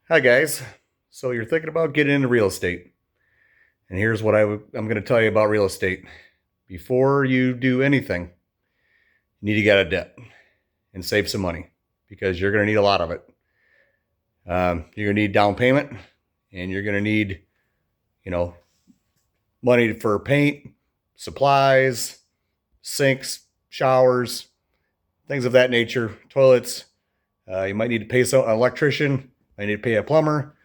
Hi, guys. So you're thinking about getting into real estate. And here's what I'm going to tell you about real estate. Before you do anything, you need to get out of debt and save some money because you're going to need a lot of it. You're going to need down payment and you're going to need, you know, money for paint, supplies, sinks, showers, things of that nature, toilets. You might need to pay an electrician, might need to pay a plumber.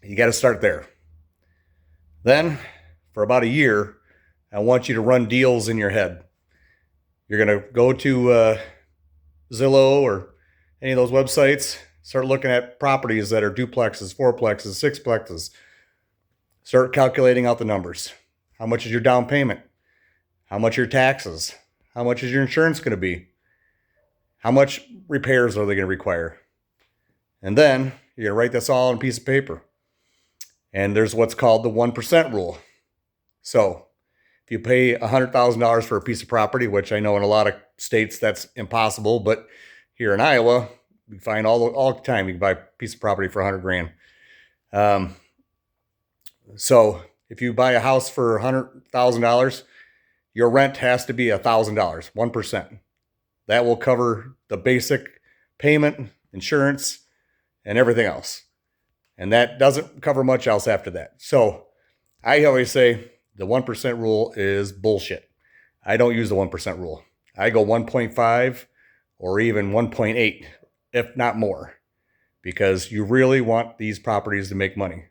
You got to start there. Then, for about a year, I want you to run deals in your head. You're going to go to Zillow or any of those websites, start looking at properties that are duplexes, fourplexes, sixplexes. Start calculating out the numbers. How much is your down payment? How much are your taxes? How much is your insurance going to be? How much repairs are they going to require? And then you're going to write this all on a piece of paper. And there's what's called the 1% rule. So if you pay $100,000 for a piece of property, which I know in a lot of states that's impossible, but here in Iowa, we find all the time you can buy a piece of property for 100 grand. So if you buy a house for $100,000, your rent has to be $1,000, 1%. That will cover the basic payment, insurance, and everything else. And that doesn't cover much else after that. So I always say the 1% rule is bullshit. I don't use the 1% rule. I go 1.5 or even 1.8, if not more, because you really want these properties to make money.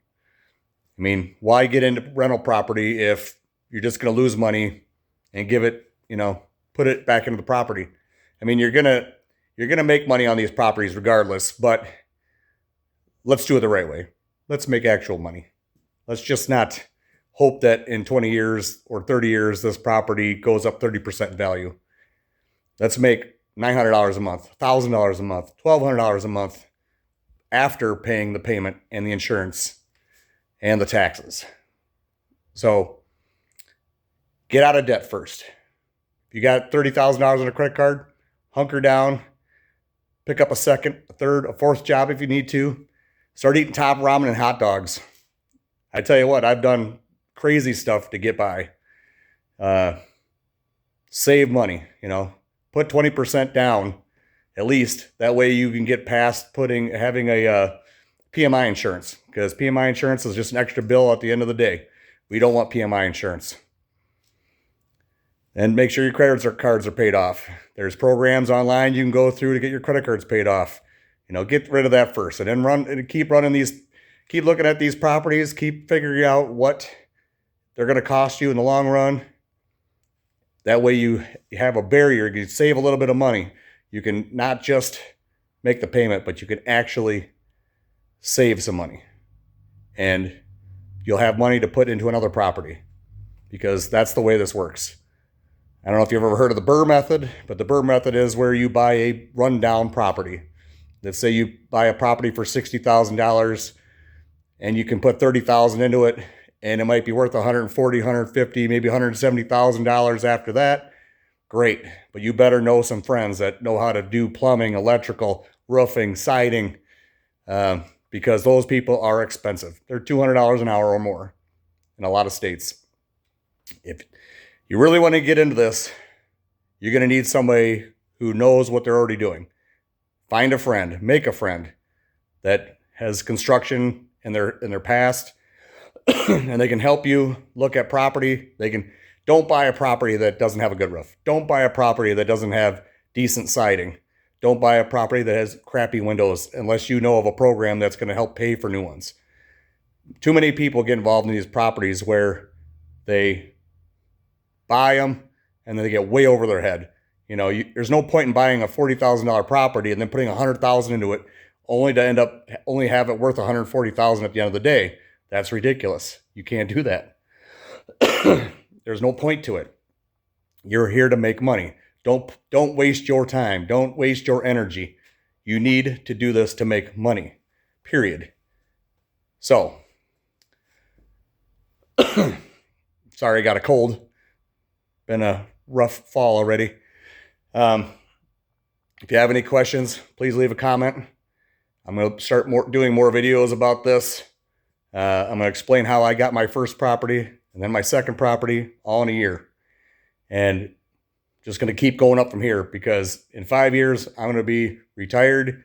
I mean, why get into rental property if you're just going to lose money and give it, put it back into the property? I mean, you're going to make money on these properties regardless, but let's do it the right way. Let's make actual money. Let's just not hope that in 20 years or 30 years, this property goes up 30% in value. Let's make $900 a month, $1,000 a month, $1,200 a month after paying the payment and the insurance and the taxes. So get out of debt first. If you got $30,000 on a credit card, hunker down, pick up a second, a third, a fourth job if you need to. Start eating top ramen and hot dogs. I tell you what, I've done crazy stuff to get by. Save money, put 20% down at least. That way you can get past having a PMI insurance, because PMI insurance is just an extra bill at the end of the day. We don't want PMI insurance. And make sure your credit cards are paid off. There's programs online you can go through to get your credit cards paid off. Get rid of that first, and then keep looking at these properties, keep figuring out what they're going to cost you in the long run. That way you have a barrier. You can save a little bit of money. You can not just make the payment, but you can actually save some money. And you'll have money to put into another property, because that's the way this works. I don't know if you've ever heard of the BRRRR method, but the BRRRR method is where you buy a rundown property. Let's say you buy a property for $60,000 and you can put $30,000 into it, and it might be worth $140,000, $150,000, maybe $170,000 after that. Great. But you better know some friends that know how to do plumbing, electrical, roofing, siding, because those people are expensive. They're $200 an hour or more in a lot of states. If you really want to get into this, you're going to need somebody who knows what they're already doing. Find a friend, make a friend that has construction in their past, and they can help you look at property. Don't buy a property that doesn't have a good roof. Don't buy a property that doesn't have decent siding. Don't buy a property that has crappy windows unless you know of a program that's going to help pay for new ones. Too many people get involved in these properties where they buy them and then they get way over their head. There's no point in buying a $40,000 property and then putting $100,000 into it, only to only have it worth $140,000 at the end of the day. That's ridiculous. You can't do that. There's no point to it. You're here to make money. Don't waste your time. Don't waste your energy. You need to do this to make money. Period. So, sorry, I got a cold. Been a rough fall already. If you have any questions, please leave a comment. I'm going to start doing more videos about this. I'm going to explain how I got my first property and then my second property all in a year. And just going to keep going up from here, because in 5 years, I'm going to be retired,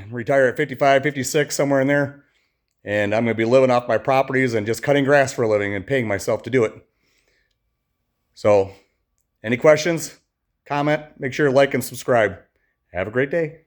retire at 55, 56, somewhere in there. And I'm going to be living off my properties and just cutting grass for a living and paying myself to do it. So, any questions, comment, make sure to like and subscribe. Have a great day.